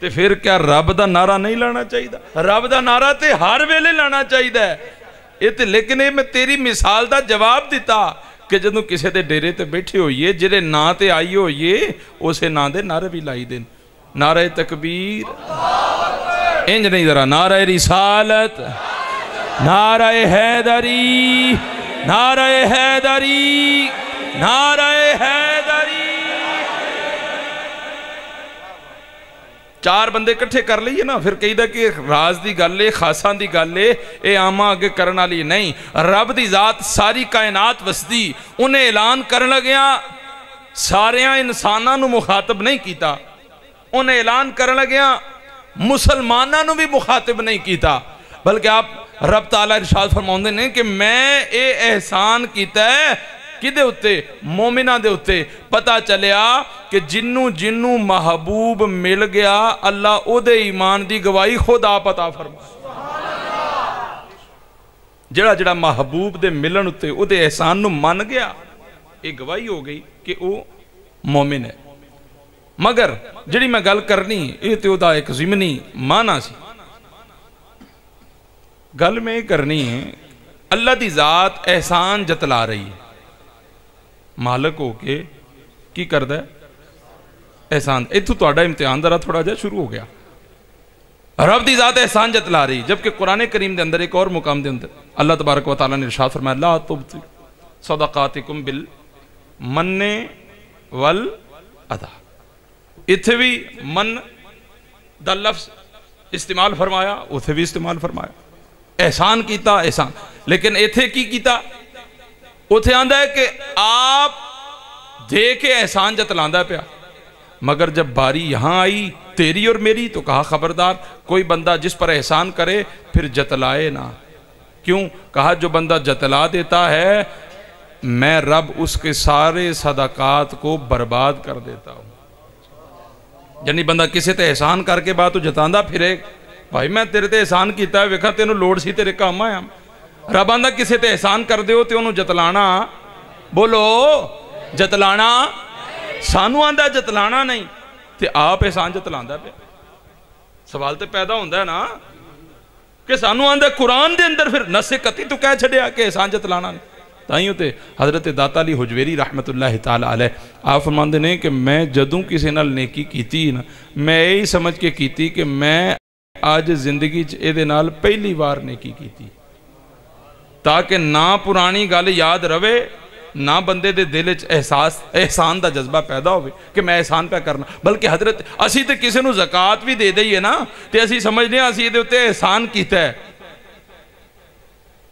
تے پھر کیا رب دا نعرہ نہیں لانا چاہیے؟ رب دا نعرہ تے ہر ویلے لانا چاہیے لیکن میں تیری مثال دا جواب دیتا کہ جدوں کسے دے ڈیرے تے بیٹھے ہوئیے جڑے نا تے آئی ہوئیے اسے نا دے نعرے بھی لائی دین، نعرہ تکبیر انج نہیں، ذرا نعرہ رسالت، نعرہ حیدری، نعرہ حیدری، نعرہ حیدری۔ چار بندے کٹھے کر لئیے نا، پھر کہی دا کہ راز دی گلے خاصان دی گلے اے آمہ آگے کرنا لی نہیں۔ رب دی ذات ساری کائنات وسدی انہیں اعلان کرنا گیا، ساریاں انساناں نو مخاطب نہیں کیتا، انہیں اعلان کرنا گیا مسلماناں نو بھی مخاطب نہیں کیتا، بلکہ آپ رب تعالیٰ ارشاد فرماؤندے نے کہ میں اے احسان کیتا ہے کدے ہوتے؟ مومنہ دے ہوتے۔ پتہ چلیا کہ جنوں محبوب مل گیا اللہ او دے ایمان دی گواہی خود آپ عطا فرما، جڑا محبوب دے ملن ہوتے او دے احسان نو مان گیا، ایک گواہی ہو گئی کہ او مومن ہے۔ مگر جڑی میں گل کرنی یہ تے او دا ایک ضمنی معنی سی، گل میں کرنی ہے اللہ دی ذات احسان جتلا رہی ہے، مالک ہو کے کی کردہ ہے احسان۔ ایتھو توڑا امتحان درہ تھوڑا جا شروع ہو گیا، رب دی ذات احسان جتلا رہی، جبکہ قرآن کریم دے اندر ایک اور مقام دے اندر اللہ تبارک و تعالیٰ نے ارشاد فرمایا لا تبطلوا صدقاتکم بالمن والاذی، اتھے بھی من دا لفظ استعمال فرمایا، اتھے بھی استعمال فرمایا، احسان کیتا احسان، لیکن اتھے کی کیتا؟ اتھے آندہ ہے کہ آپ دے کے احسان جتلاندہ پیا، مگر جب باری یہاں آئی تیری اور میری تو کہا خبردار کوئی بندہ جس پر احسان کرے پھر جتلائے نہ۔ کیوں؟ کہا جو بندہ جتلا دیتا ہے میں رب اس کے سارے صدقات کو برباد کر دیتا ہوں۔ یعنی بندہ کسی تے احسان کر کے بعد تو جتاندہ پھرے بھائی میں تیرے تے احسان کیتا ہے ویکھا تینوں لوڑ سی تیرے کام آیا، رب آندہ کسی تے احسان کر دے ہو تے انہوں جتلانا، بولو جتلانا، سانو آندہ جتلانا نہیں تے آپ احسان جتلاندہ پہ۔ سوال تے پیدا ہوندہ ہے نا کہ سانو آندہ قرآن دے اندر پھر نس قطعی تو کہہ چھڑیا کہ احسان جتلانا نہیں۔ تائیوں تے حضرت داتا علی حجویری رحمت اللہ تعالیٰ علیہ آپ فرماندے نے کہ میں جدوں کسی نال نیکی کیتی نا میں یہی سمجھ کے کیتی کہ میں آج زندگی اے دے نال پہلی بار نیکی کیتی، تاکہ نہ پرانی گل یاد روے نہ بندے دے دل احسان دا جذبہ پیدا ہوئے کہ میں احسان پہ کرنا، بلکہ حضرت اسی تے کسی نو زکاة بھی دے دئیے نا تے اسی سمجھنے ہیں اسی دے ہوتے احسان کیتا ہے۔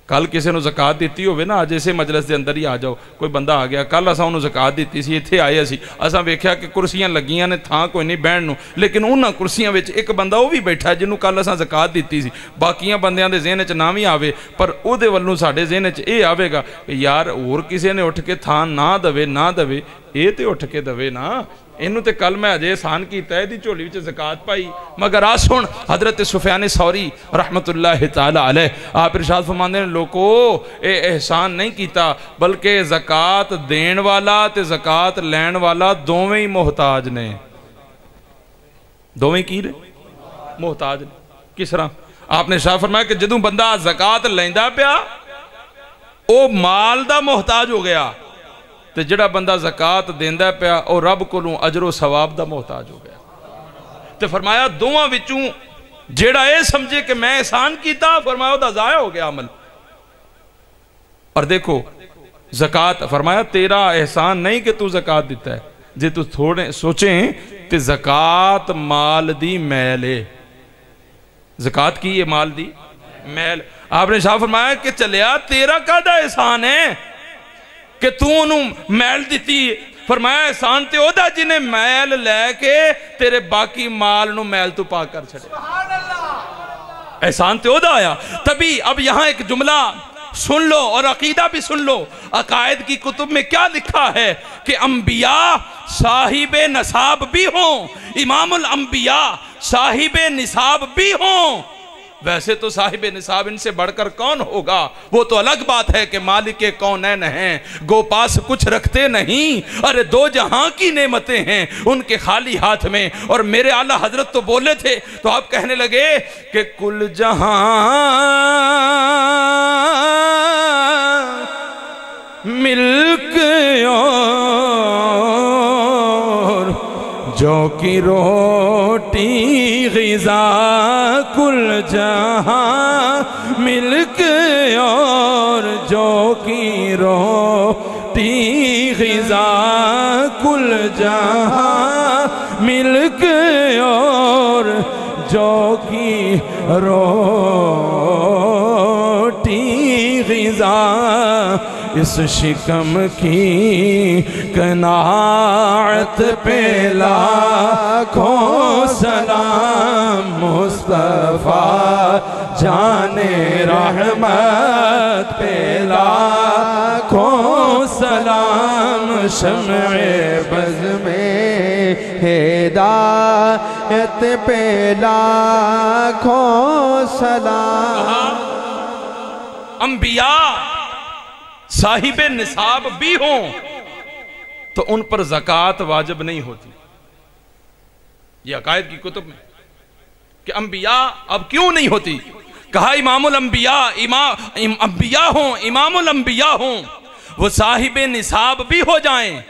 کل کسی نو زکاة دیتی ہوئے نا آج اسے مجلس دے اندر ہی آ جاؤ، کوئی بندہ آ گیا کل اساں انہوں زکاة دیتی سی اتھے آئے اسی اساں ویکھیا کہ کرسیاں لگیاں نے تھاں کوئی نہیں بینڈ نو، لیکن انہاں کرسیاں ویچ ایک بندہ وہ بھی بیٹھا ہے جنہوں کل اساں زکاة دیتی سی، باقیاں بندیاں دے ذہن چ نہ بھی آوے پر او دے ولوں ساڑھے ذہن چ اے آوے گا کہ یار اور کسی نے اٹھ کے تھاں نہ دوے اے تے اٹھ کے دوے نا، انہوں تے کل میں اجے احسان کیتا ہے دی چولی وچ زکاة پائی۔ مگر آسن حضرت سفیان ثوری رحمت اللہ تعالیٰ علیہ آپ ارشاد فرماندے نے لوگو اے احسان نہیں کیتا بلکہ زکاة دین والا تے زکاة لین والا دوویں محتاج نے، دوویں کی محتاج نے۔ کس طرح؟ آپ نے ارشاد فرمایا کہ جدوں بندہ زکاة لیندہ پیا او مال دا محتاج ہو گیا تے جڑا بندہ زکاة دیندہ پیا او رب کولوں اجر و ثواب دا محتاج ہو گیا۔ تے فرمایا دوواں وچوں جڑا اے سمجھے کہ میں احسان کیتا فرمایا دا ضائع ہو گیا عمل۔ اور دیکھو زکاة فرمایا تیرا احسان نہیں کہ تو زکاة دیتا ہے، جے تو تھوڑے سوچیں تے زکاة مال دی میل ہے، زکاة کی یہ مال دی میل۔ آپ نے شاہ فرمایا کہ چلیا تیرا کہاں احسان ہے کہ تو انہوں میل دیتی، فرمایا احسان تے او دا جنہیں میل لے کے تیرے باقی مال نو میل تو پاک کر چھڑے، احسان تے او دا آیا۔ تبھی اب یہاں ایک جملہ سن لو اور عقیدہ بھی سن لو، عقائد کی کتب میں کیا لکھا ہے کہ انبیاء صاحب نصاب بھی ہوں، امام الانبیاء صاحب نصاب بھی ہوں، ویسے تو صاحب نصاب ان سے بڑھ کر کون ہوگا، وہ تو الگ بات ہے کہ مالک کونین ہیں، گو پاس کچھ رکھتے نہیں، ارے دو جہاں کی نعمتیں ہیں ان کے خالی ہاتھ میں۔ اور میرے اعلیٰ حضرت تو بولے تھے تو آپ کہنے لگے کہ کل جہاں ملک اور جو کی روٹی غذا، کل جہاں ملک اور جو کی روٹی غذا، کل جہاں ملک اور جو کی روٹی غذا، اس شکم کی قناعت پہ لاکھوں سلام، مصطفیٰ جان رحمت پہ لاکھوں سلام، شمع بز میں ہدایت پہ لاکھوں سلام۔ انبیاء صاحب نصاب بھی ہوں تو ان پر زکوٰۃ واجب نہیں ہوتی، یہ عقائد کی کتب میں کہ انبیاء اب کیوں نہیں ہوتی؟ کہا امام الانبیاء، انبیاء ہوں، امام الانبیاء ہوں، وہ صاحب نصاب بھی ہو جائیں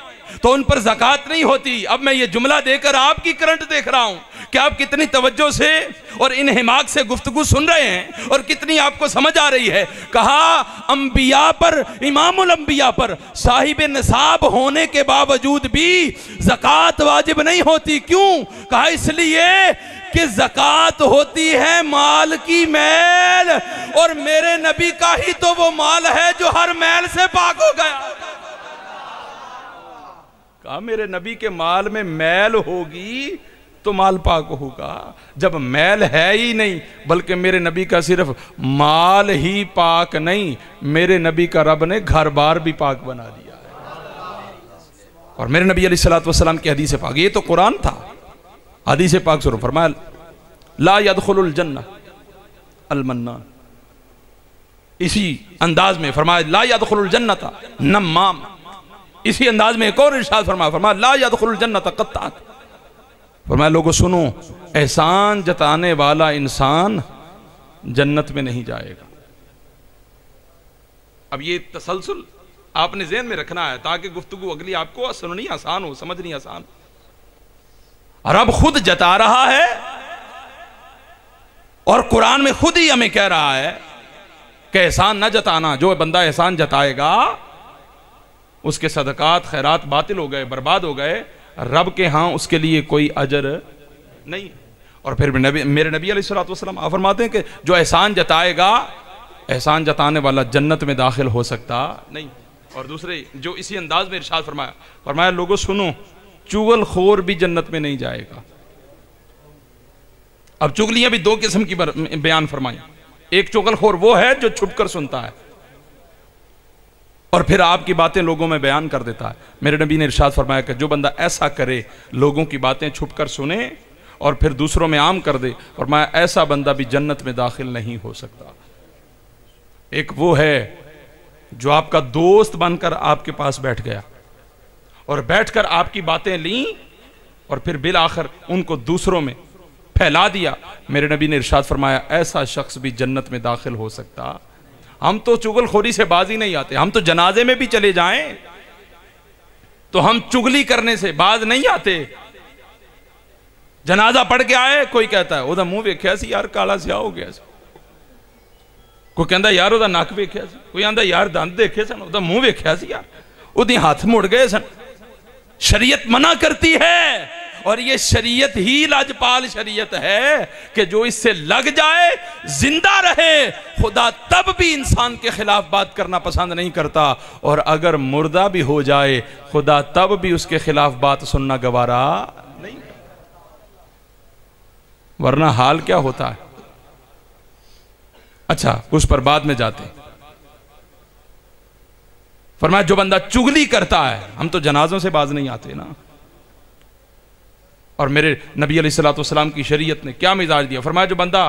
تو ان پر زکوٰۃ نہیں ہوتی۔ اب میں یہ جملہ دے کر آپ کی کرنٹ دیکھ رہا ہوں کہ آپ کتنی توجہ سے اور انہماک سے گفتگو سن رہے ہیں اور کتنی آپ کو سمجھ آ رہی ہے۔ کہا انبیاء پر، امام الانبیاء پر صاحب نصاب ہونے کے باوجود بھی زکوٰۃ واجب نہیں ہوتی۔ کیوں؟ کہا اس لیے کہ زکوٰۃ ہوتی ہے مال کی میل، اور میرے نبی کا ہی تو وہ مال ہے جو ہر میل سے پاک ہو گیا۔ کہا میرے نبی کے مال میں میل ہوگی تو مال پاک ہوگا، جب میل ہے ہی نہیں بلکہ میرے نبی کا صرف مال ہی پاک نہیں، میرے نبی کا رب نے گھر بار بھی پاک بنا دیا ہے۔ اور میرے نبی علیہ السلام کی حدیث پاک، یہ تو قرآن تھا، حدیث پاک سنو، فرمایا لا يدخل الجنہ المنان، اسی انداز میں فرمایا لا يدخل الجنہ نمام، اسی انداز میں ایک اور ارشاد فرمایا لا يدخل الجنہ قطعات، فرمایا لوگوں سنو، احسان جتانے والا انسان جنت میں نہیں جائے گا۔ اب یہ تسلسل آپ نے ذہن میں رکھنا ہے تاکہ گفتگو اگلی آپ کو سننی آسان ہو، سمجھنی آسان ہو۔ رب خود جتا رہا ہے اور قرآن میں خود ہی ہمیں کہہ رہا ہے کہ احسان نہ جتانا، جو بندہ احسان جتائے گا اس کے صدقات خیرات باطل ہو گئے، برباد ہو گئے، رب کے ہاں اس کے لیے کوئی اجر نہیں۔ اور پھر میرے نبی علیہ السلام آپ فرماتے ہیں کہ جو احسان جتائے گا، احسان جتانے والا جنت میں داخل ہو سکتا نہیں۔ اور دوسرے جو اسی انداز میں ارشاد فرمایا لوگوں سنو، چغل خور بھی جنت میں نہیں جائے گا۔ اب چغلیاں بھی دو قسم کی بیان فرمائیں، ایک چغل خور وہ ہے جو چھپ کر سنتا ہے اور پھر آپ کی باتیں لوگوں میں بیان کر دیتا ہے۔ میرے نبی نے ارشاد فرمایا کہ جو بندہ ایسا کرے، لوگوں کی باتیں چھپ کر سنے اور پھر دوسروں میں عام کر دے، فرمایا ایسا بندہ بھی جنت میں داخل نہیں ہو سکتا۔ ایک وہ ہے جو آپ کا دوست بن کر آپ کے پاس بیٹھ گیا اور بیٹھ کر آپ کی باتیں لیں اور پھر بالآخر ان کو دوسروں میں پھیلا دیا۔ میرے نبی نے ارشاد فرمایا ایسا شخص بھی جنت میں داخل ہو سکتا۔ ہم تو چغل خوری سے باز ہی نہیں آتے، ہم تو جنازے میں بھی چلے جائیں تو ہم چغلی کرنے سے باز نہیں آتے۔ جنازہ پڑھ کے آئے، کوئی کہتا ہے وہ منہ ویکھیا سی یار کالا سیاہ ہو گیا سی، کوئی کہندا یار وہ نک ویکھیا سی، کوئی آندا یار دند دیکھے سن، وہ منہ ویکھیا سی یار، وہ ہاتھ مڑ گئے سن۔ شریعت منع کرتی ہے، اور یہ شریعت ہی لاجپال شریعت ہے کہ جو اس سے لگ جائے زندہ رہے۔ خدا تب بھی انسان کے خلاف بات کرنا پسند نہیں کرتا، اور اگر مردہ بھی ہو جائے خدا تب بھی اس کے خلاف بات سننا گوارا نہیں کرتا۔ ورنہ حال کیا ہوتا ہے؟ اچھا اس پر بعد میں جاتے ہیں۔ فرمایا جو بندہ چغلی کرتا ہے، ہم تو جنازوں سے باز نہیں آتے نا، اور میرے نبی علیہ السلام کی شریعت نے کیا مزاج دیا، فرمایا جو بندہ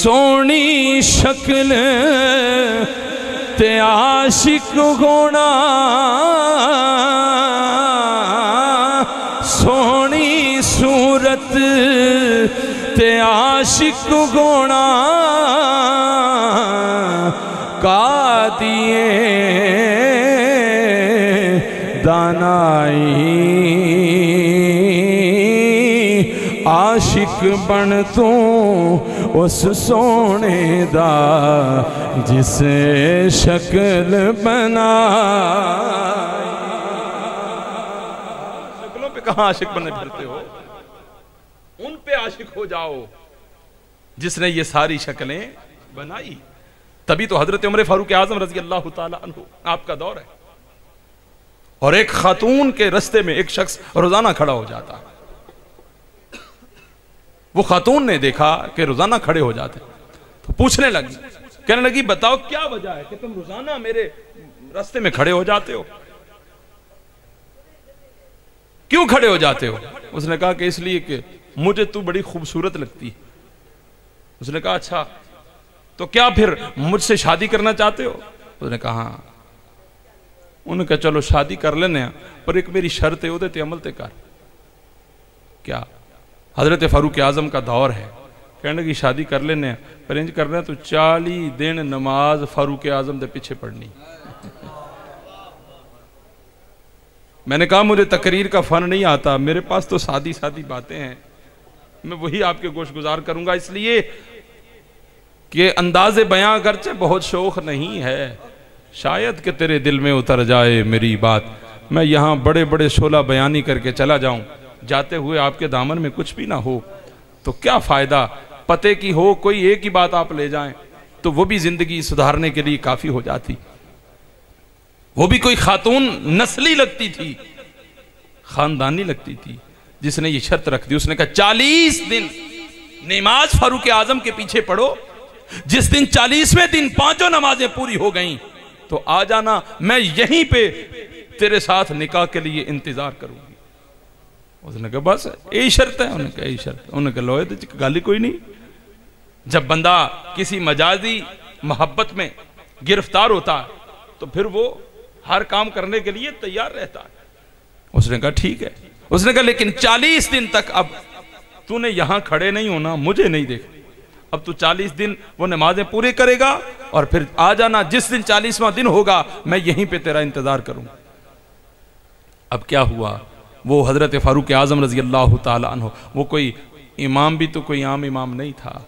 سونی شکل تے عاشق ہونا سونی صورت تے عاشق ہونا کا دیے دانائی عاشق بن تو اس سونے دا جسے شکل بنا شکلوں پہ کہاں عاشق بنے پھرتے ہو، ان پہ عاشق ہو جاؤ جس نے یہ ساری شکلیں بنائی. تبھی تو حضرت عمر فاروق اعظم رضی اللہ تعالیٰ عنہ آپ کا دور ہے، اور ایک خاتون کے رستے میں ایک شخص روزانہ کھڑا ہو جاتا ہے. وہ خاتون نے دیکھا کہ روزانہ کھڑے ہو جاتے تو پوچھنے لگی، کہنے لگی بتاؤ کیا وجہ ہے کہ تم روزانہ میرے رستے میں کھڑے ہو جاتے ہو، کیوں کھڑے ہو جاتے ہو؟ اس نے کہا کہ اس لیے کہ مجھے تو بڑی خوبصورت لگتی. اس نے کہا اچھا تو کیا پھر مجھ سے شادی کرنا چاہتے ہو؟ اس نے کہا ہاں. انہوں نے کہا چلو شادی کر لینے ہیں، پر ایک میری شرط ہے، ادھے تے عمل تے کر. کیا؟ حضرت فاروق اعظم کا دور ہے، کہنے کی شادی کر لینے ہیں، پر انج کرنا ہے تو 40 دن نماز فاروق اعظم دے پیچھے پڑھنی. میں نے کہا مجھے تقریر کا فن نہیں آتا، میرے پاس تو سادی سادی باتیں ہیں، میں وہی آپ کے گوش گزار کروں گا، اس لیے کہ انداز بیاں اگرچہ بہت شوق نہیں ہے، شاید کہ تیرے دل میں اتر جائے میری بات. میں یہاں بڑے بڑے شعلہ بیانی کر کے چلا جاؤں، جاتے ہوئے آپ کے دامن میں کچھ بھی نہ ہو تو کیا فائدہ. پتے کی ہو کوئی ایک ہی بات آپ لے جائیں تو وہ بھی زندگی سدھارنے کے لیے کافی ہو جاتی. وہ بھی کوئی خاتون نسلی لگتی تھی، خاندانی لگتی تھی، جس نے یہ شرط رکھ دی. اس نے کہا 40 دن نماز فاروق اعظم کے پیچھے پڑھو، جس دن 40ویں دن 5 نمازیں پوری ہو گئیں تو آ جانا، میں یہیں پہ تیرے ساتھ نکاح کے لیے انتظار کروں گی. اس نے کہا بس یہی شرط ہے؟ انہوں نے کہا یہی شرط. انہوں نے کہا لوہے تو گالی کوئی نہیں. جب بندہ کسی مجازی محبت میں گرفتار ہوتا ہے تو پھر وہ ہر کام کرنے کے لیے تیار رہتا ہے. اس نے کہا ٹھیک ہے. اس نے کہا لیکن 40 دن تک اب تو نے یہاں کھڑے نہیں ہونا، مجھے نہیں دیکھنا. اب تو 40 دن وہ نمازیں پورے کرے گا اور پھر آ جانا، جس دن 40واں دن ہوگا میں یہیں پہ تیرا انتظار کروں. اب کیا ہوا؟ وہ حضرت فاروق اعظم رضی اللہ تعالیٰ عنہ، وہ کوئی امام بھی تو کوئی عام امام نہیں تھا،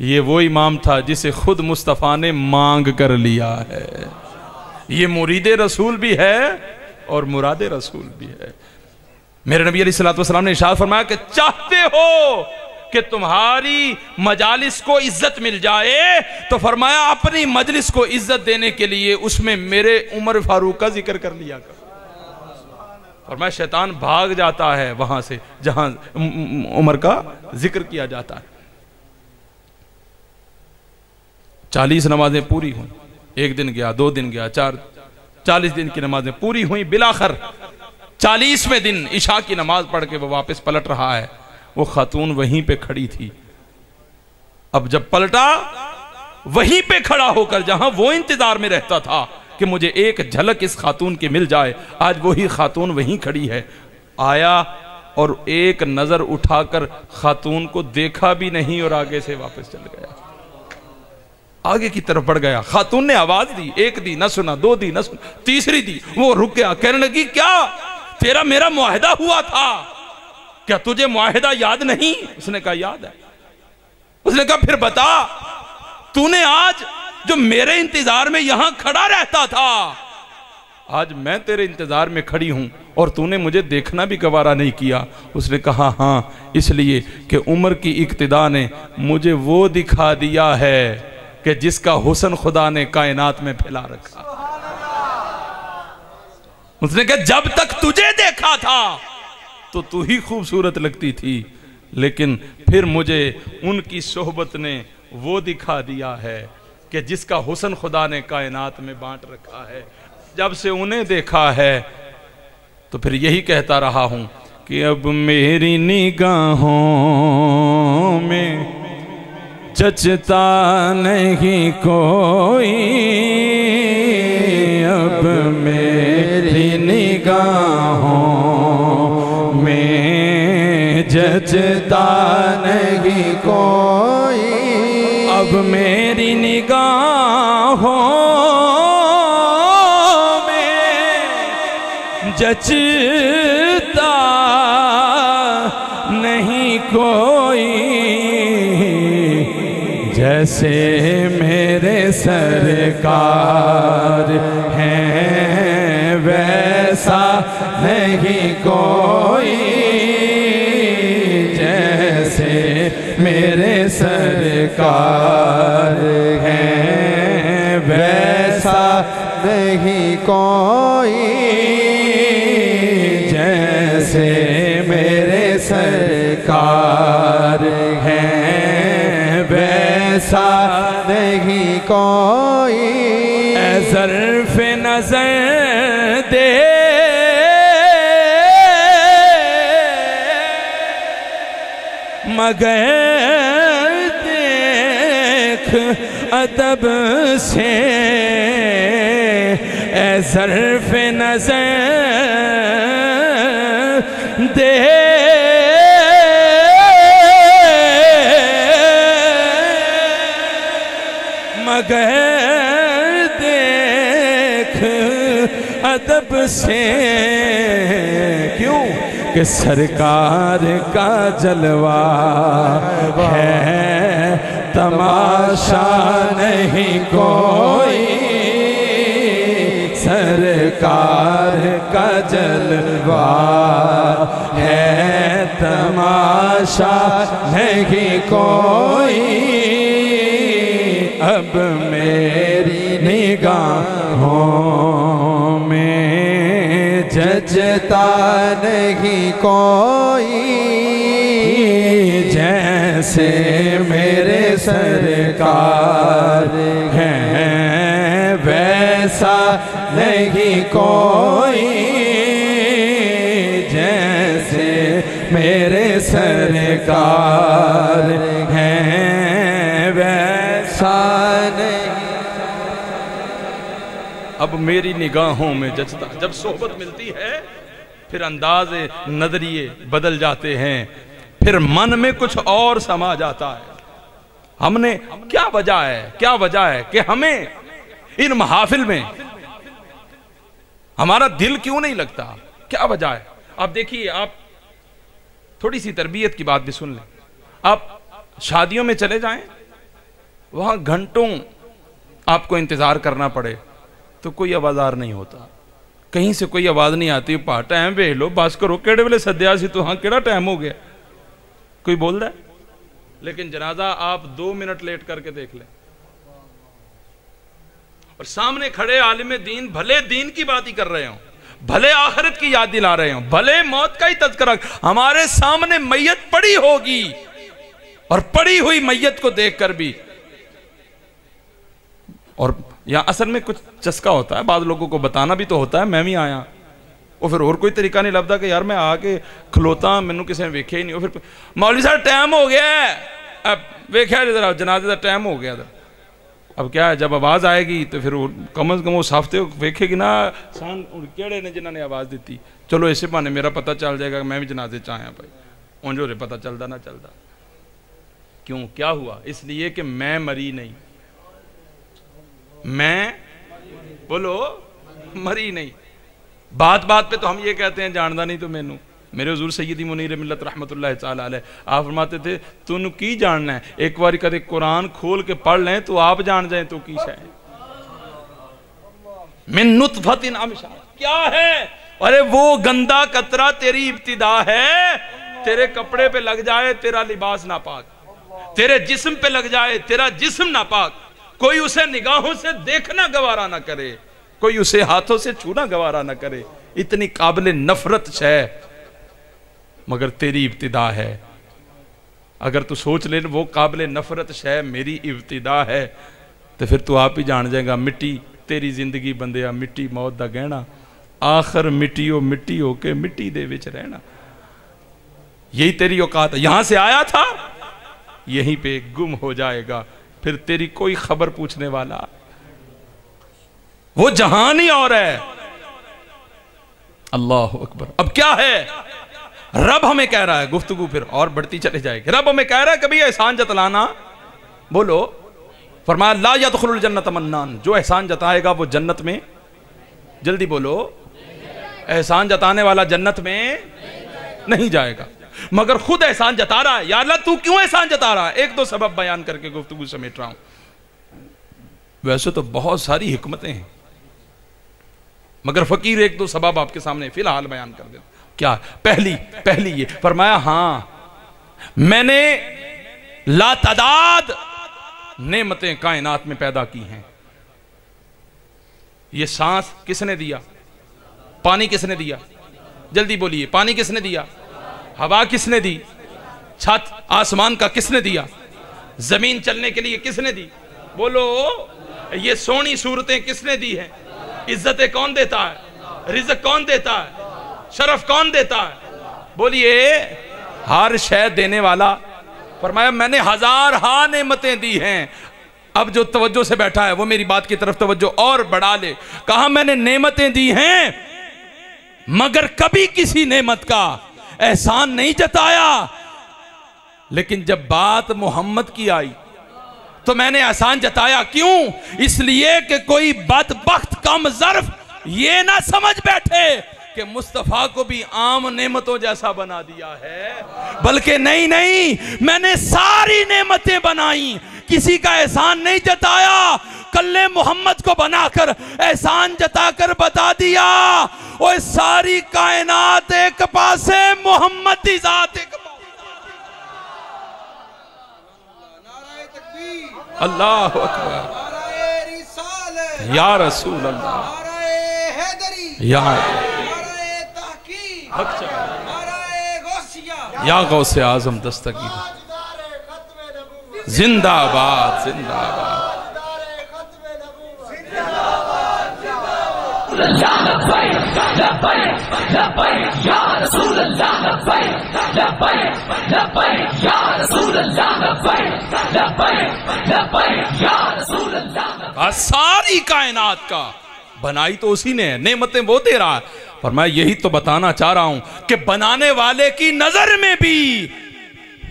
یہ وہ امام تھا جسے خود مصطفیٰ نے مانگ کر لیا ہے. یہ مرید رسول بھی ہے اور مراد رسول بھی ہے. میرے نبی علیہ السلام نے ارشاد فرمایا کہ چاہتے ہو کہ تمہاری مجالس کو عزت مل جائے تو فرمایا اپنی مجلس کو عزت دینے کے لیے اس میں میرے عمر فاروق کا ذکر کر لیا کر. فرمایا شیطان بھاگ جاتا ہے وہاں سے جہاں عمر کا ذکر کیا جاتا ہے. 40 نمازیں پوری ہوئیں، ایک دن گیا، 2 دن گیا، 40 دن کی نمازیں پوری ہوئیں. بلاخر 40ویں دن عشاء کی نماز پڑھ کے وہ واپس پلٹ رہا ہے. وہ خاتون وہیں پہ کھڑی تھی. اب جب پلٹا وہیں پہ کھڑا ہو کر جہاں وہ انتظار میں رہتا تھا کہ مجھے ایک جھلک اس خاتون کی مل جائے، آج وہی خاتون وہیں کھڑی ہے. آیا اور ایک نظر اٹھا کر خاتون کو دیکھا بھی نہیں اور آگے سے واپس چل گیا، آگے کی طرف بڑھ گیا. خاتون نے آواز دی، ایک دی نہ سنا، 2 دی نہ سنا، تیسری دی. وہ رک گیا، کہنے لگی کیا تیرا میرا معاہدہ ہوا تھا، کیا تجھے معاہدہ یاد نہیں؟ اس نے کہا یاد ہے. اس نے کہا پھر بتا، تو نے آج جو میرے انتظار میں یہاں کھڑا رہتا تھا، آج میں تیرے انتظار میں کھڑی ہوں اور تو نے مجھے دیکھنا بھی گوارا نہیں کیا. اس نے کہا ہاں، اس لیے کہ عمر کی اقتداء نے مجھے وہ دکھا دیا ہے کہ جس کا حسن خدا نے کائنات میں پھیلا رکھا. اس نے کہا جب تک تجھے دیکھا تھا تو ہی خوبصورت لگتی تھی، لیکن پھر مجھے ان کی صحبت نے وہ دکھا دیا ہے کہ جس کا حسن خدا نے کائنات میں بانٹ رکھا ہے. جب سے انہیں دیکھا ہے تو پھر یہی کہتا رہا ہوں کہ اب میری نگاہوں میں جچتا نہیں کوئی، اب میری نگاہوں میں جچتا نہیں کوئی، اب میری نگاہوں میں جچتا نہیں کوئی، جیسے میرے سرکار ہیں ویسا نہیں کوئی، جیسے میرے سرکار ہیں ویسا نہیں کوئی، جیسے میرے سرکار ہیں ویسا نہیں کوئی، اے ظرف نظر دے مگر دیکھ ادب سے، اے ظرف نظر دے مگر دیکھ ادب سے، کیوں کہ سرکار کا جلوہ ہے تماشا نہیں کوئی، سرکار کا جلوہ ہے تماشا نہیں کوئی، اب میری نگاہوں میں جچتا نہیں کوئی، جیسے میرے سرکار ہیں ویسا نہیں کوئی، جیسے میرے سرکار ہیں ویسا نہیں۔ اب میری نگاہوں میں جچتا، جب صحبت ملتی ہے پھر انداز نظریے بدل جاتے ہیں، پھر من میں کچھ اور سما جاتا ہے۔ ہم نے کیا وجہ ہے کہ ہمیں ان محافل میں ہمارا دل کیوں نہیں لگتا؟ کیا وجہ ہے؟ آپ دیکھیے، آپ تھوڑی سی تربیت کی بات بھی سن لیں۔ آپ شادیوں میں چلے جائیں، وہاں گھنٹوں آپ کو انتظار کرنا پڑے تو کوئی آوازار نہیں ہوتا، کہیں سے کوئی آواز نہیں آتی، پا ٹائم وے لو بس کرو، کیڑے ویلے سدیا سی تو ہاں کیڑا ٹائم ہو گیا، کوئی بول رہا ہے؟ لیکن جنازہ آپ 2 منٹ لیٹ کر کے دیکھ لیں، اور سامنے کھڑے عالم دین بھلے دین کی بات ہی کر رہے ہوں، بھلے آخرت کی یاد دلا رہے ہوں، بھلے موت کا ہی تذکرہ، ہمارے سامنے میت پڑی ہوگی، اور پڑی ہوئی میت کو دیکھ کر بھی، اور یہاں اصل میں کچھ چسکا ہوتا ہے، بعض لوگوں کو بتانا بھی تو ہوتا ہے، میں بھی آیا، وہ پھر اور کوئی طریقہ نہیں لبدا کہ یار میں آ کے کھلوتا، میں نے کسی نے ویکھے ہی نہیں، پھر مولوی صاحب ٹائم ہو گیا ہے، اب ویکھیا ذرا جنازے کا ٹائم ہو گیا تھا، اب کیا ہے، جب آواز آئے گی تو پھر کم از کم وہ صافتے ویکھے گی نا سان کیڑے نے جنہوں نے آواز دیتی، چلو اسے بہانے میرا پتہ چل جائے گا کہ میں بھی جنازے چاہیا بھائی، اونجو رے پتہ چلتا نہ چلتا۔ کیوں کیا ہوا؟ اس لیے کہ میں مری نہیں، میں بولو مری نہیں۔ بات بات پہ تو ہم یہ کہتے ہیں جاندہ نہیں تو مینوں، میرے حضور سیدی منیر ملت رحمت اللہ تعالی علیہ آپ فرماتے تھے تو نو کی جاننا ہے، ایک باری کدے قرآن کھول کے پڑھ لیں تو آپ جان جائیں تو کی شاید من نطفت امشاج کیا ہے؟ ارے وہ گندا قطرہ تیری ابتدا ہے، تیرے کپڑے پہ لگ جائے تیرا لباس ناپاک، تیرے جسم پہ لگ جائے تیرا جسم ناپاک، کوئی اسے نگاہوں سے دیکھنا گوارا نہ کرے، کوئی اسے ہاتھوں سے چھونا گوارا نہ کرے، اتنی قابل نفرت ہے، مگر تیری ابتدا ہے۔ اگر تو سوچ لے وہ قابل نفرت ہے میری ابتدا ہے تو پھر تو آپ ہی جان جائے گا مٹی تیری زندگی بندیا، مٹی موت دا گہنا، آخر مٹی ہو کے مٹی دے وچ رہنا۔ یہی تیری اوقات ہے، یہاں سے آیا تھا یہیں پہ گم ہو جائے گا، پھر تیری کوئی خبر پوچھنے والا، وہ جہان ہی اور ہے۔ اللہ اکبر۔ اب کیا ہے؟ رب ہمیں کہہ رہا ہے، گفتگو پھر اور بڑھتی چلے جائے گی، رب ہمیں کہہ رہا ہے کبھی احسان جتلانا، بولو، فرمایا لا يدخل الجنت منان، جو احسان جتائے گا وہ جنت میں، جلدی بولو، احسان جتانے والا جنت میں نہیں جائے گا، مگر خود احسان جتا رہا ہے۔ یا اللہ تو کیوں احسان جتا رہا ہے؟ ایک دو سبب بیان کر کے گفتگو سمیٹ رہا ہوں، ویسے تو بہت ساری حکمتیں ہیں، مگر فقیر ایک دو سبب آپ کے سامنے فی الحال بیان کر دیتا۔ کیا؟ پہلی یہ فرمایا ہاں میں نے لا تعداد نعمتیں کائنات میں پیدا کی ہیں۔ یہ سانس کس نے دیا؟ پانی کس نے دیا؟ جلدی بولیے، پانی کس نے دیا؟ ہوا کس نے دی؟ چھت آسمان کا کس نے دیا؟ زمین چلنے کے لیے کس نے دی؟ بولو، یہ سونی صورتیں کس نے دی ہیں؟ عزتیں کون دیتا ہے؟ رزق کون دیتا ہے؟ شرف کون دیتا ہے؟ بولیے، ہر شے دینے والا۔ فرمایا میں نے ہزارہا نعمتیں دی ہیں۔ اب جو توجہ سے بیٹھا ہے وہ میری بات کی طرف توجہ اور بڑھا لے۔ کہا میں نے نعمتیں دی ہیں مگر کبھی کسی نعمت کا احسان نہیں جتایا، لیکن جب بات محمد کی آئی تو میں نے احسان جتایا۔ کیوں؟ اس لیے کہ کوئی بدبخت کم ظرف یہ نہ سمجھ بیٹھے کہ مصطفیٰ کو بھی عام نعمتوں جیسا بنا دیا ہے، بلکہ نہیں، میں نے ساری نعمتیں بنائیں، کسی کا احسان نہیں جتایا، کلے محمد کو بنا کر احسان جتا کر بتا دیا وہ ساری کائنات ایک پاسے، محمد دی ذات ایک پاسے۔ اللہ اکبر، یا رسول اللہ، یا یا غوث اعظم دستگیر، زندہ آباد، زندہ آباد۔ ساری کائنات کا بنائی تو اسی نے ہے، نعمتیں وہ دے رہا ہے۔ فرمایا یہی تو بتانا چاہ رہا ہوں کہ بنانے والے کی نظر میں بھی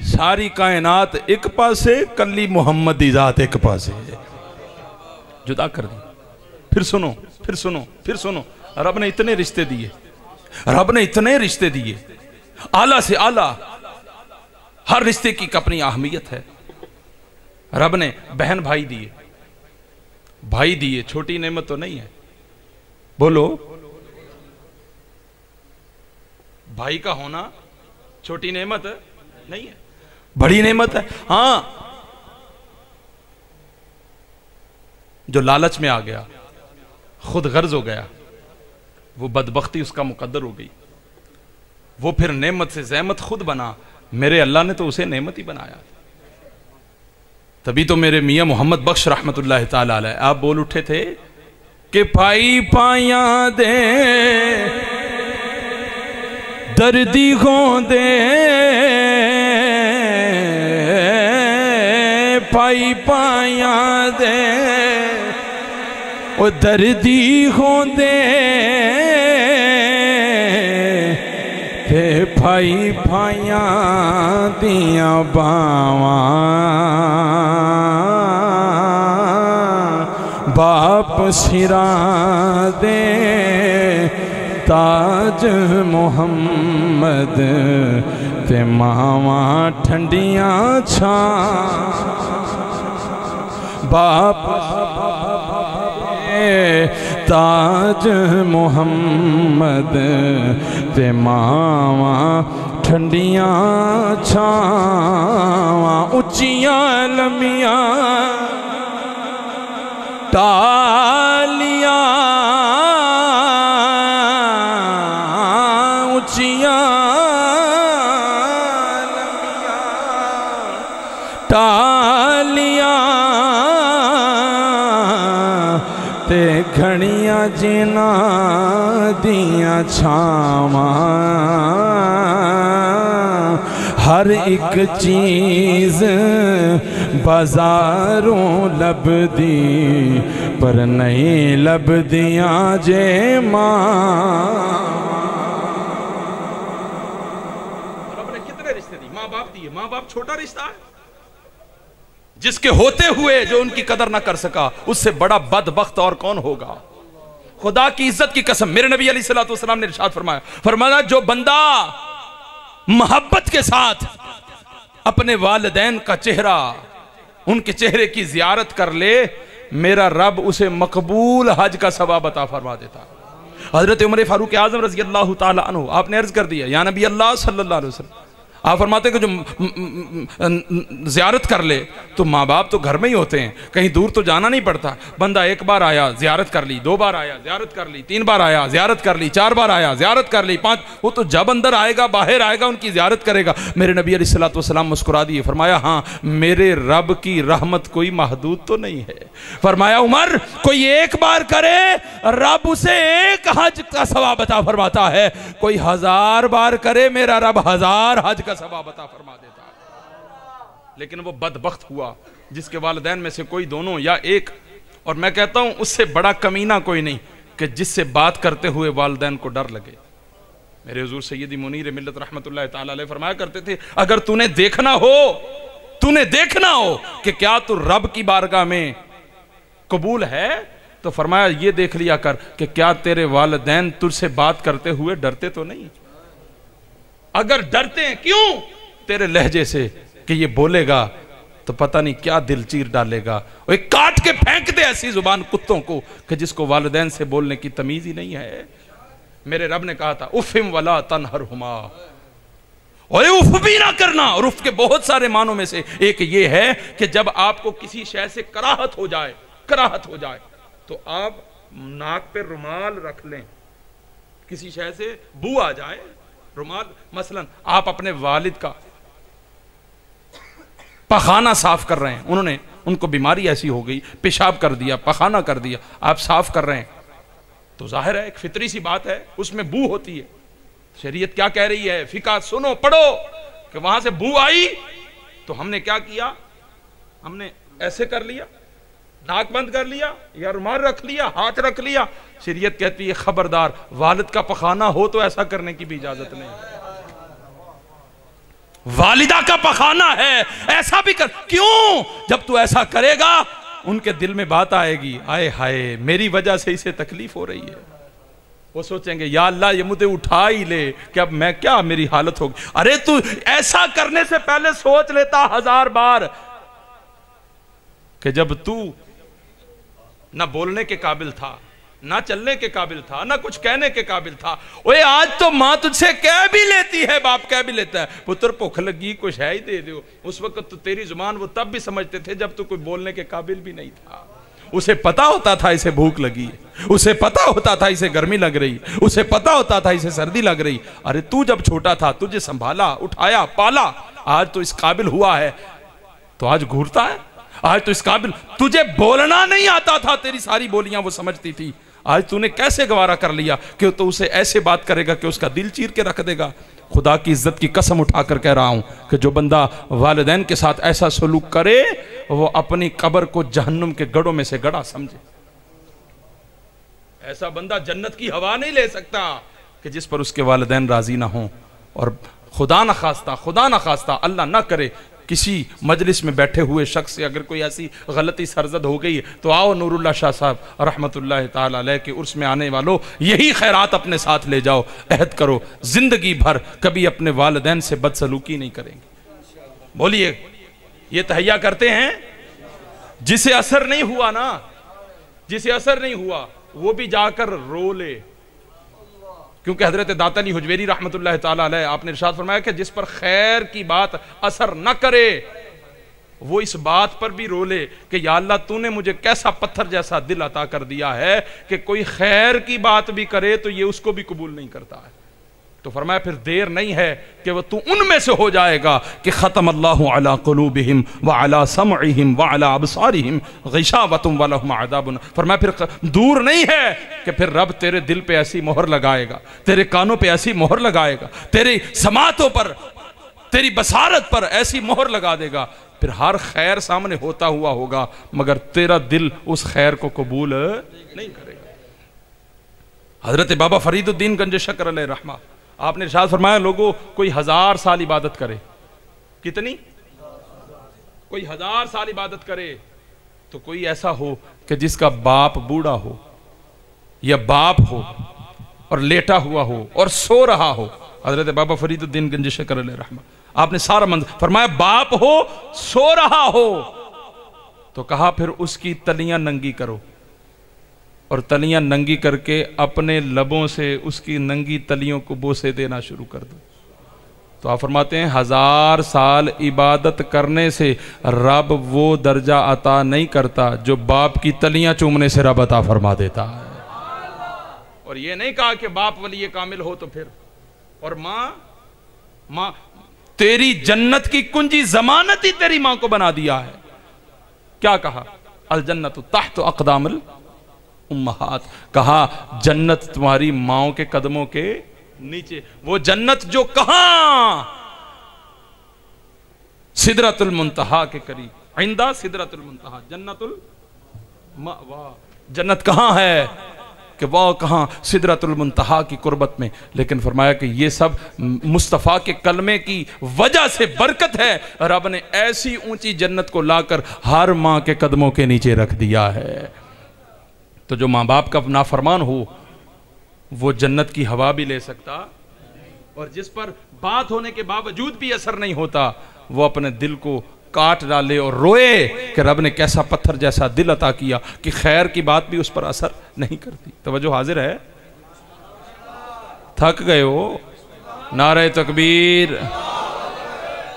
ساری کائنات ایک پاسے، کلی محمد دی ذات ایک پاسے، جدا کر دی۔ پھر سنو، رب نے اتنے رشتے دیے، رب نے اتنے رشتے دیے، اعلیٰ سے اعلیٰ، ہر رشتے کی اپنی اہمیت ہے۔ رب نے بہن بھائی دیے، چھوٹی نعمت تو نہیں ہے، بولو، بھائی کا ہونا چھوٹی نعمت نہیں ہے، بڑی نعمت ہے۔ ہاں، جو لالچ میں آ گیا، خود غرض ہو گیا، وہ بدبختی اس کا مقدر ہو گئی، وہ پھر نعمت سے زحمت خود بنا۔ میرے اللہ نے تو اسے نعمت ہی بنایا، تبھی تو میرے میاں محمد بخش رحمت اللہ تعالیٰ علیہ آپ بول اٹھے تھے کہ پائی پایاں دے دردی گوں دے، پائی پایاں دے وہ دردی گوں دے، تے پائی پایاں دیاں باواں باپ سراں دے، تاج محمد تے ماواں ٹھنڈیاں چھاں، باپ تاج محمد تے ماواں ٹھنڈیاں چھاواں، اچیاں لمیاں ٹالیاں، اچیاں لمیاں ٹالیاں، تے گھڑیاں جناں دیاں چھاواں، ہر ایک چیز بازاروں لب دی پر نہیں لب دیاں جے ماں. رب نے کتنے رشتے دی؟ ماں باپ دیے. ماں باپ چھوٹا رشتہ ہے؟ جس کے ہوتے ہوئے جو ان کی قدر نہ کر سکا اس سے بڑا بدبخت اور کون ہوگا؟ خدا کی عزت کی قسم میرے نبی علیہ السلام نے ارشاد فرمایا جو بندہ محبت کے ساتھ اپنے والدین کا چہرہ ان کے چہرے کی زیارت کر لے میرا رب اسے مقبول حج کا ثواب عطا فرما دیتا. حضرت عمر فاروق اعظم رضی اللہ تعالی عنہ آپ نے عرض کر دیا یا نبی اللہ صلی اللہ علیہ وسلم آپ فرماتے کہ جو زیارت کر لے تو ماں باپ تو گھر میں ہی ہوتے ہیں کہیں دور تو جانا نہیں پڑتا. بندہ ایک بار آیا زیارت کر لی 2 بار آیا زیارت کر لی 3 بار آیا زیارت کر لی 4 بار آیا زیارت کر لی 5 وہ تو جب اندر آئے گا باہر آئے گا ان کی زیارت کرے گا. میرے نبی علیہ السلام مسکرا دیے فرمایا ہاں میرے رب کی رحمت کوئی محدود تو نہیں ہے. فرمایا عمر کوئی ایک بار کرے رب اسے 1 حج کا ثواب عطا فرماتا ہے کوئی 1000 بار کرے میرا رب 1000 حج کا ثواب عطا فرما دیتا ہے. لیکن وہ بدبخت ہوا جس کے والدین میں سے کوئی دونوں یا ایک اور میں کہتا ہوں اس سے بڑا کمینہ کوئی نہیں کہ جس سے بات کرتے ہوئے والدین کو ڈر لگے. میرے حضور سیدی منیر ملت رحمت اللہ تعالی علیہ فرمایا کرتے تھے اگر تو نے دیکھنا ہو کہ کیا تو رب کی بارگاہ میں قبول ہے تو فرمایا یہ دیکھ لیا کر کہ کیا تیرے والدین تجھ سے بات کرتے ہوئے ڈرتے تو نہیں. اگر ڈرتے ہیں کیوں تیرے لہجے سے کہ یہ بولے گا تو پتہ نہیں کیا دل چیر ڈالے گا وہ ایک کاٹ کے پھینک دے ایسی زبان کتوں کو کہ جس کو والدین سے بولنے کی تمیز ہی نہیں ہے. میرے رب نے کہا تھا افم ولا تنہرہما اور اف بھی نہ کرنا. اور اف کے بہت سارے معنوں میں سے ایک یہ ہے کہ جب آپ کو کسی شے سے کراہت ہو جائے تو آپ ناک پہ رومال رکھ لیں. کسی شے سے بو آ جائے رومال مثلا آپ اپنے والد کا پخانہ صاف کر رہے ہیں انہوں نے ان کو بیماری ایسی ہو گئی پیشاب کر دیا پخانہ کر دیا آپ صاف کر رہے ہیں تو ظاہر ہے ایک فطری سی بات ہے اس میں بو ہوتی ہے. شریعت کیا کہہ رہی ہے فقہ سنو پڑھو کہ وہاں سے بو آئی تو ہم نے کیا کیا ہم نے ایسے کر لیا ناک بند کر لیا یا رومال رکھ لیا ہاتھ رکھ لیا. شریعت کہتی ہے خبردار والد کا پخانہ ہو تو ایسا کرنے کی بھی اجازت نہیں. والدہ کا پخانہ ہے ایسا بھی کر کیوں جب تو ایسا کرے گا ان کے دل میں بات آئے گی آئے ہائے میری وجہ سے اسے تکلیف ہو رہی ہے. وہ سوچیں گے یا اللہ یہ مجھے اٹھا ہی لے کہ اب میں کیا میری حالت ہوگی. ارے تو ایسا کرنے سے پہلے سوچ لیتا 1000 بار کہ جب تو نہ بولنے کے قابل تھا نہ چلنے کے قابل تھا نہ کچھ کہنے کے قابل تھا. اوے آج تو ماں تجھ سے کہہ بھی لیتی ہے باپ کہہ بھی لیتا ہے پتر بھوک لگی کچھ ہے ہی دے دو. اس وقت تو تیری زبان وہ تب بھی سمجھتے تھے جب تو کوئی بولنے کے قابل بھی نہیں تھا. اسے پتا ہوتا تھا اسے بھوک لگی اسے پتا ہوتا تھا اسے گرمی لگ رہی اسے پتا ہوتا تھا اسے سردی لگ رہی. ارے تو جب چھوٹا تھا تجھے سنبھالا اٹھایا پالا آج تو اس قابل ہوا ہے تو آج گھورتا ہے. آج تو اس قابل تجھے بولنا نہیں آتا تھا تیری ساری بولیاں وہ سمجھتی تھی. آج تو نے کیسے گوارا کر لیا کہ تو اسے ایسے بات کرے گا کہ اس کا دل چیر کے رکھ دے گا. خدا کی عزت کی قسم اٹھا کر کہہ رہا ہوں کہ جو بندہ والدین کے ساتھ ایسا سلوک کرے وہ اپنی قبر کو جہنم کے گڑھوں میں سے گڑھا سمجھے. ایسا بندہ جنت کی ہوا نہیں لے سکتا کہ جس پر اس کے والدین راضی نہ ہوں. اور خدا نہ خواستہ اللہ نہ کرے کسی مجلس میں بیٹھے ہوئے شخص سے اگر کوئی ایسی غلطی سرزد ہو گئی تو آؤ نور اللہ شاہ صاحب رحمت اللہ تعالی علیہ کے عرس میں آنے والوں یہی خیرات اپنے ساتھ لے جاؤ. عہد کرو زندگی بھر کبھی اپنے والدین سے بدسلوکی نہیں کریں گے. بولیے یہ تہیا کرتے ہیں جسے اثر نہیں ہوا نا جسے اثر نہیں ہوا وہ بھی جا کر رو لے. کیونکہ حضرت داتا علی حجویری رحمت اللہ تعالی علیہ آپ نے ارشاد فرمایا کہ جس پر خیر کی بات اثر نہ کرے وہ اس بات پر بھی رو لے کہ یا اللہ تو نے مجھے کیسا پتھر جیسا دل عطا کر دیا ہے کہ کوئی خیر کی بات بھی کرے تو یہ اس کو بھی قبول نہیں کرتا ہے. تو فرمایا پھر دیر نہیں ہے کہ وہ تو ان میں سے ہو جائے گا کہ ختم اللہ علی قلوبہم وعلی سمعہم وعلی ابصارہم غشاوۃ ولہم عذاب. فرمایا پھر دور نہیں ہے کہ پھر رب تیرے دل پہ ایسی مہر لگائے گا تیرے کانوں پہ ایسی مہر لگائے گا تیرے سماعتوں پر تیری بصارت پر ایسی مہر لگا دے گا، پھر ہر خیر سامنے ہوتا ہوا ہوگا مگر تیرا دل اس خیر کو قبول نہیں کرے گا۔ حضرت بابا فرید الدین گنج شکر علیہ رحمہ، آپ نے ارشاد فرمایا لوگوں کوئی 1000 سال عبادت کرے، کتنی؟ کوئی 1000 سال عبادت کرے تو کوئی ایسا ہو کہ جس کا باپ بوڑھا ہو یا باپ ہو اور لیٹا ہوا ہو اور سو رہا ہو۔ حضرت بابا فرید الدین گنج شکر علیہ رحمہ، آپ نے سارا منظر فرمایا باپ ہو سو رہا ہو تو کہا پھر اس کی تلیاں ننگی کرو، اور تلیاں ننگی کر کے اپنے لبوں سے اس کی ننگی تلیوں کو بوسے دینا شروع کر دو۔ تو آپ فرماتے ہیں 1000 سال عبادت کرنے سے رب وہ درجہ عطا نہیں کرتا جو باپ کی تلیاں چومنے سے رب عطا فرما دیتا ہے۔ اور یہ نہیں کہا کہ باپ ولی کامل ہو تو پھر، اور ماں تیری جنت کی کنجی ضمانت ہی تیری ماں کو بنا دیا ہے۔ کیا کہا؟ الجنت تحت اقدام الامہات، کہا جنت تمہاری ماؤں کے قدموں کے نیچے۔ وہ جنت جو کہاں؟ سدرۃ المنتہا کے قریب، عندہ سدرۃ المنتہا، جنت المأوا۔ جنت کہاں ہے؟ کہ وہ کہاں؟ سدرۃ المنتہا کی قربت میں۔ لیکن فرمایا کہ یہ سب مصطفیٰ کے کلمے کی وجہ سے برکت ہے، رب نے ایسی اونچی جنت کو لا کر ہر ماں کے قدموں کے نیچے رکھ دیا ہے۔ تو جو ماں باپ کا نافرمان ہو وہ جنت کی ہوا بھی لے سکتا، اور جس پر بات ہونے کے باوجود بھی اثر نہیں ہوتا وہ اپنے دل کو کاٹ ڈالے اور روئے کہ رب نے کیسا پتھر جیسا دل عطا کیا کہ خیر کی بات بھی اس پر اثر نہیں کرتی۔ توجہ حاضر ہے؟ تھک گئے ہو؟ نعرہ تکبیر!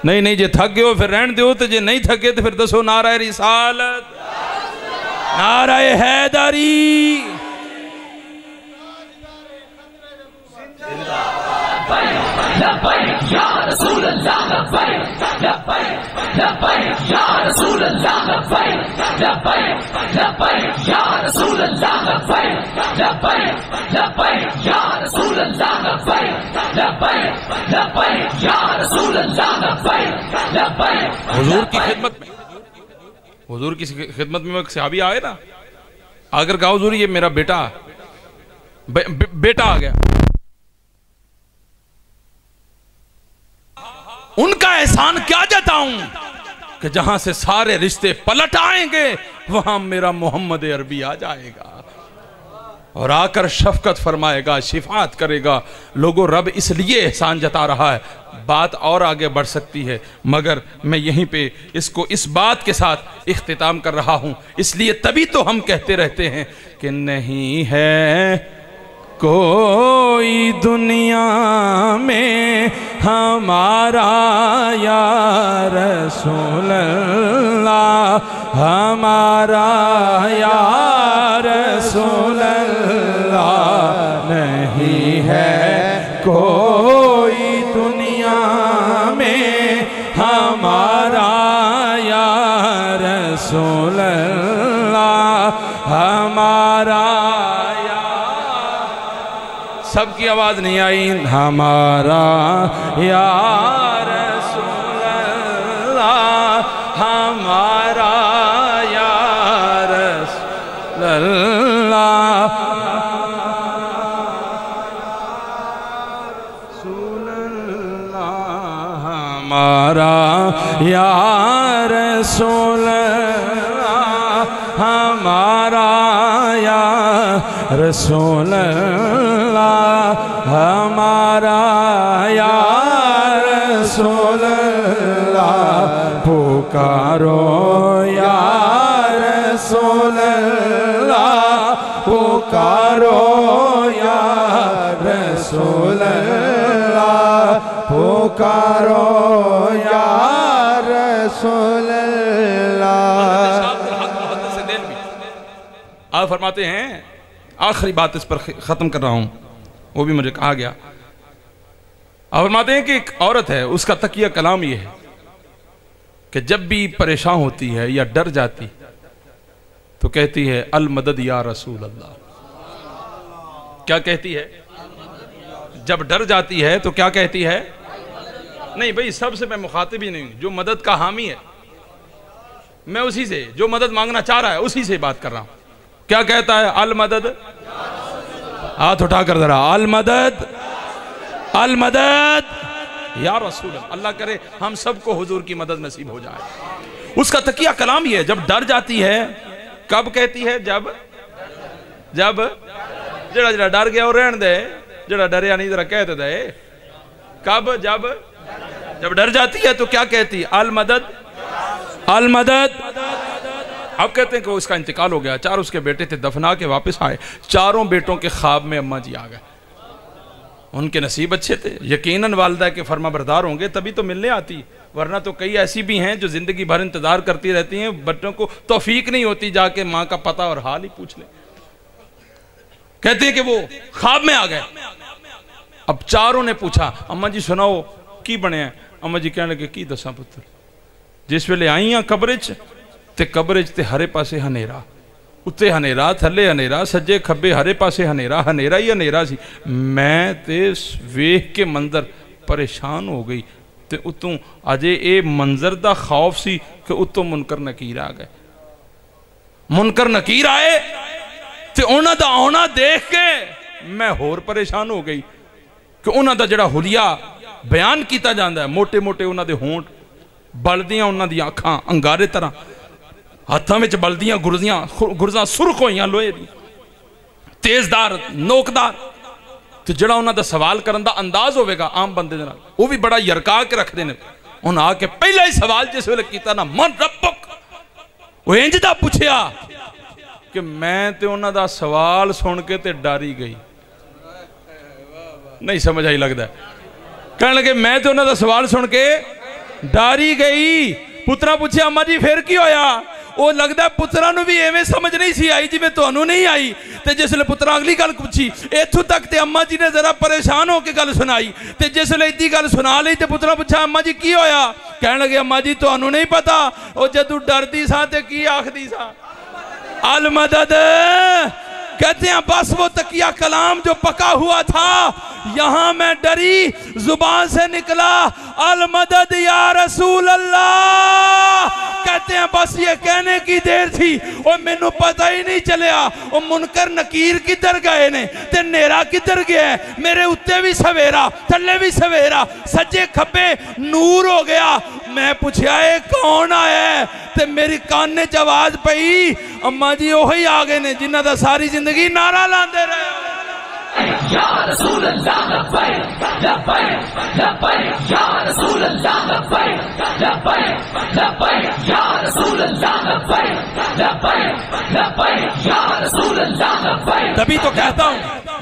نہیں جے تھک گئے ہو پھر رہن دیو، تو جے نہیں تھکے تو پھر دسو نعرہ رسالت، نعرہ حیدری۔ لبیک یا رسول اللہ، لبیک لبیک لبیک یا رسول اللہ، لبیک لبیک لبیک یا رسول اللہ، لبیک لبیک لبیک یا رسول اللہ، لبیک لبیک لبیک یا رسول اللہ، لبیک لبیک۔ حضور کی خدمت میں، حضور کی خدمت میں ایک صحابی آئے نا، اگر کہا حضور یہ میرا بیٹا آ گیا، ان کا احسان کیا جتاؤں کہ جہاں سے سارے رشتے پلٹ آئیں گے وہاں میرا محمد عربی آ جائے گا اور آ کر شفقت فرمائے گا، شفاعت کرے گا۔ لوگوں رب اس لیے احسان جتا رہا ہے، بات اور آگے بڑھ سکتی ہے مگر میں یہیں پہ اس کو اس بات کے ساتھ اختتام کر رہا ہوں۔ اس لیے تبھی تو ہم کہتے رہتے ہیں کہ نہیں ہے کوئی دنیا میں ہمارا یا رسول اللہ، ہمارا یا رسول اللہ، نہیں ہے کوئی دنیا میں ہمارا یا رسول اللہ، ہمارا۔ سب کی آواز نہیں آئی؟ ہمارا یا رسول اللہ، ہمارا یا رسول اللہ، رسول اللہ، ہمارا یا رسول اللہ، ہمارا یا رسول اللہ، ہمارا یا رسول اللہ، پکارو یا رسول اللہ، پکارو یا رسول اللہ، پکارو یا رسول اللہ۔ آپ فرماتے ہیں، آخری بات اس پر ختم کر رہا ہوں، وہ بھی مجھے کہا گیا۔ آپ فرماتے ہیں کہ ایک عورت ہے، اس کا تقیہ کلام یہ ہے کہ جب بھی پریشان ہوتی ہے یا ڈر جاتی تو کہتی ہے المدد یا رسول اللہ۔ کیا کہتی ہے؟ جب ڈر جاتی ہے تو کیا کہتی ہے؟ نہیں بھئی سب سے میں مخاطب ہی نہیں ہوں، جو مدد کا حامی ہے میں اسی سے، جو مدد مانگنا چاہ رہا ہے اسی سے بات کر رہا ہوں۔ کیا کہتا ہے؟ المدد، ہاتھ اٹھا کر ذرا، المدد المدد یا رسول اللہ۔ اللہ کرے ہم سب کو حضور کی مدد نصیب ہو جائے۔ اس کا تقیہ کلام یہ ہے، جب ڈر جاتی ہے کب کہتی ہے؟ جب جڑا ڈر گیا اور رہن دے، جڑا ڈریا نہیں ذرا کہتے دے۔ کب؟ جب ڈر جاتی ہے تو کیا کہتی؟ المدد المدد۔ اب کہتے ہیں کہ اس کا انتقال ہو گیا، 4 اس کے بیٹے تھے، دفنا کے واپس آئے، 4 بیٹوں کے خواب میں اماں جی آ گئے۔ ان کے نصیب اچھے تھے، یقیناً والدہ کے فرما بردار ہوں گے تبھی تو ملنے آتی، ورنہ تو کئی ایسی بھی ہیں جو زندگی بھر انتظار کرتی رہتی ہیں، بچوں کو توفیق نہیں ہوتی جا کے ماں کا پتہ اور حال ہی پوچھ لیں۔ کہتے ہیں کہ وہ خواب میں آ گئے۔ اب 4 نے پوچھا اماں جی سناؤ کی بنے ہیں؟ اماں جی کہنے لگے کی دساں پتر، جس ویلے آئی ہیں قبرچ تے قبرچ تے ہرے پاسے ہنیرا، اتے ہنیرا تھلے ہنیرا، سجے کھبے ہرے پاسے ہنیرا، ہنیرا ہی ہنیرا سی۔ میں تے ویکھ کے منظر پریشان ہو گئی تے اتوں اجے اے منظر دا خوف سی کہ اتوں منکر نکیر آ گئے۔ منکر نکیر آئے تے انہاں دا آنا دیکھ کے میں ہور پریشان ہو گئی کہ انہاں دا جڑا حلیہ بیان کیتا جاندہ ہے، موٹے موٹے انہاں دے ہونٹ، بلدیاں انہاں دی آنکھاں انگارے طرح، ہاتھاں وچ بلدیاں گرزاں سرخ ہوئیاں لوہے دی، تیزدار نوکدار، تو جڑا انہاں دا سوال کرن دا انداز ہوئے گا عام بندے دے نال وہ بھی بڑا یرکا کے رکھ دینے۔ انہاں آ کے پہلا ہی سوال جس ویلے کیتا نا من ربک، وہ انج دا پوچھیا کہ میں تے انہاں دا سوال سن کے تے ڈاری گئی۔ نہیں سمجھ آئی لگتا ہے، کہنے لگے میں تے انہاں دا سوال سن کے ڈاری گئی۔ پترا پوچھے اماں جی پھر کی ہویا؟ وہ لگتا ہے پترا نو بھی ایویں سمجھ نہیں سی آئی جی میں تو انہوں نہیں آئی۔ تے جس لئے پترا اگلی گل پوچھی ایتھو تک تے اماں جی نے ذرا پریشان ہو کے گل سنائی، تے جس لئے اتنی گل سنا لئی تے پترا پوچھا اماں جی کی ہویا؟ کہنے لگے اماں جی تو انہوں نہیں پتا، وہ جدو ڈر دی سا تے کی آخ دی سا؟ المدد۔ کہتے ہیں بس وہ تقیہ کلام جو پکا ہوا تھا یہاں میں ڈری، زبان سے نکلا المدد یا رسول اللہ۔ کہتے ہیں بس یہ کہنے کی دیر تھی اور میں نو پتہ ہی نہیں چلیا وہ منکر نکیر کدھر گئے نے تے نیرا کدھر گئے، میرے اتے بھی سویرا تھلے بھی سویرا، سجے کھبے نور ہو گیا۔ میں پوچھا اے کون آئے تے میری کان نے آواز پئی اماں جی وہی آگے نے جنہ دا ساری زندگی نعرہ لاندے رہے۔ یا رسول اللہ لبیک لبیک لبیک یا رسول اللہ لبیک لبیک لبیک یا رسول اللہ لبیک لبیک لبیک یا رسول اللہ لبیک۔ تبھی تو کہتا ہوں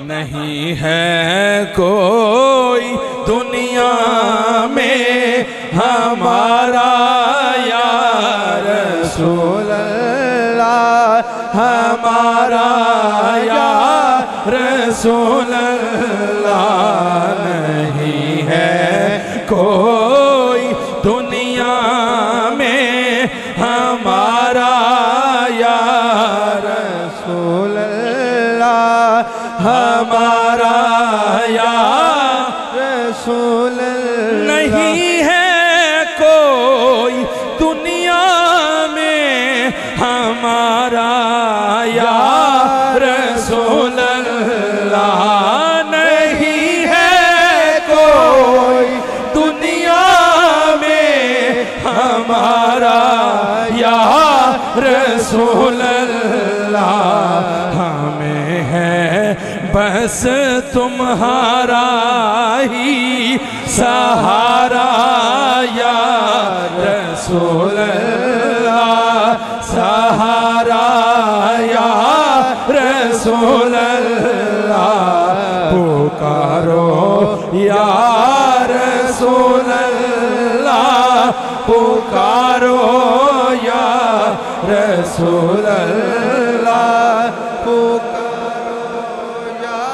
نہیں ہے کوئی دنیا میں ہمارا یا رسول اللہ، ہمارا یا رسول اللہ، نہیں ہے کوئی دنیا میں ہمارا یا رسول اللہ، ہمارا یا رسول اللہ۔ نہیں ہے کوئی دنیا میں ہمارا یا رسول اللہ، نہیں ہے کوئی دنیا میں ہمارا یا رسول اللہ، ہمیں ہے بس تمہارا ہی سہارا یا رسول اللہ، سہارا یا رسول اللہ، پکارو یا رسول اللہ، پکارو یا رسول اللہ، پکارو یا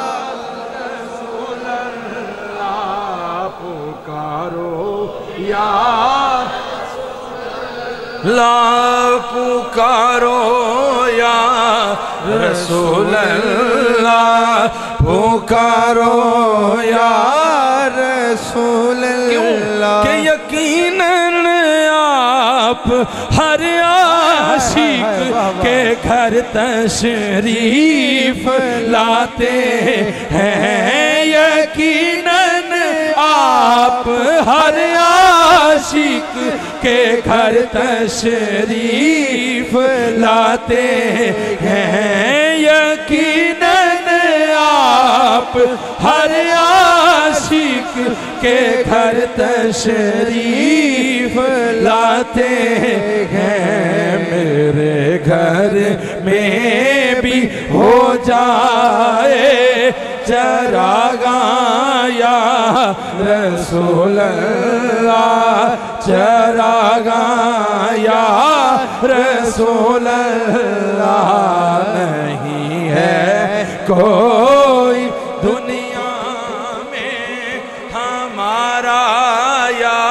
رسول اللہ، پکارو یا لا پکارو یا رسول اللہ، پکارو یا رسول اللہ، کہ یقیناً آپ ہر عاشق کے گھر تشریف لاتے ہیں، یقیناً آپ ہر عاشق کے گھر تشریف لاتے ہیں، یقیناً آپ ہر عاشق کے گھر تشریف لاتے ہیں، میرے گھر میں بھی ہو جائے چراغاں یا رسول اللہ، چراغاں یا رسول اللہ، نہیں ہے کوئی دنیا میں ہمارا یا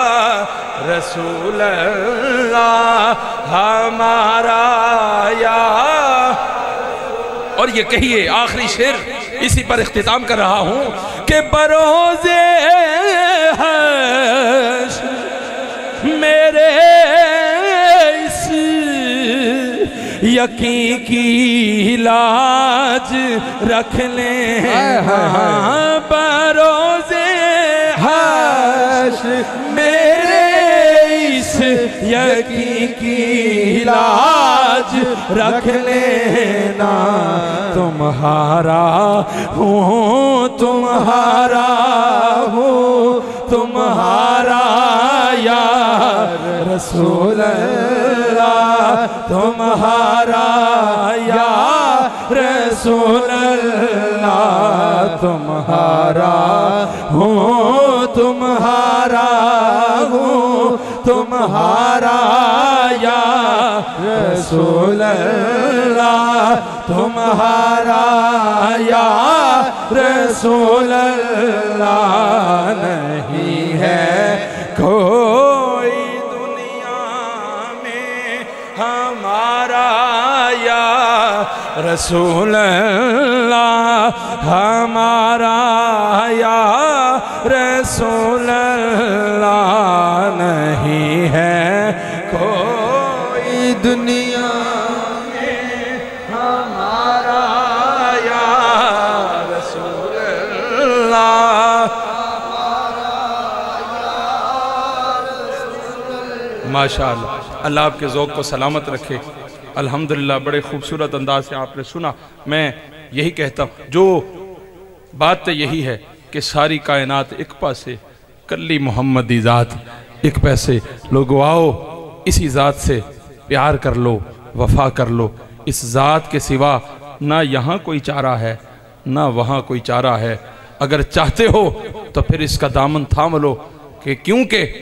رسول اللہ، ہمارا یا۔ اور یہ کہیے آخری شعر اسی پر اختتام کر رہا ہوں کہ بروز حشر میرے اس یقین کی لاج رکھ لیں، بروز حشر میرے اس یقین کی لاج رکھ لینا، تمہارا ہوں تمہارا ہوں تمہارا یا رسول اللہ، تمہارا یا رسول اللہ، تمہارا ہوں تمہارا ہوں تمہارا یا رسول اللہ، تمہارا یا رسول اللہ، نہیں ہے کوئی دنیا میں ہمارا یا رسول اللہ، ہمارا یا رسول اللہ، نہیں ہے کوئی دنیا میں ہمارا یا رسول اللہ، ماشاءاللہ۔ اللہ آپ کے ذوق کو سلامت رکھے۔ الحمدللہ بڑے خوبصورت انداز سے آپ نے سنا۔ میں یہی کہتا ہوں، جو بات تو یہی ہے کہ ساری کائنات ایک پاسے، کلی محمدی ذات ایک پیسے، لوگو آؤ اسی ذات سے پیار کر لو، وفا کر لو۔ اس ذات کے سوا نہ یہاں کوئی چارہ ہے نہ وہاں کوئی چارہ ہے۔ اگر چاہتے ہو تو پھر اس کا دامن تھام لو، کہ کیونکہ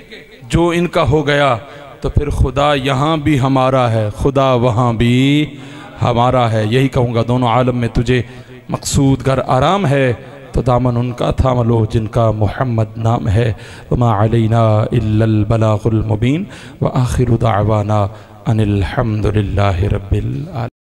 جو ان کا ہو گیا تو پھر خدا یہاں بھی ہمارا ہے، خدا وہاں بھی ہمارا ہے۔ یہی کہوں گا، دونوں عالم میں تجھے مقصود گھر آرام ہے تو دامن ان کا تھام لو جن کا محمد نام ہے۔ وما علینا الا البلاغ المبین، وآخر دعوانا ان الحمد للہ رب العالمین۔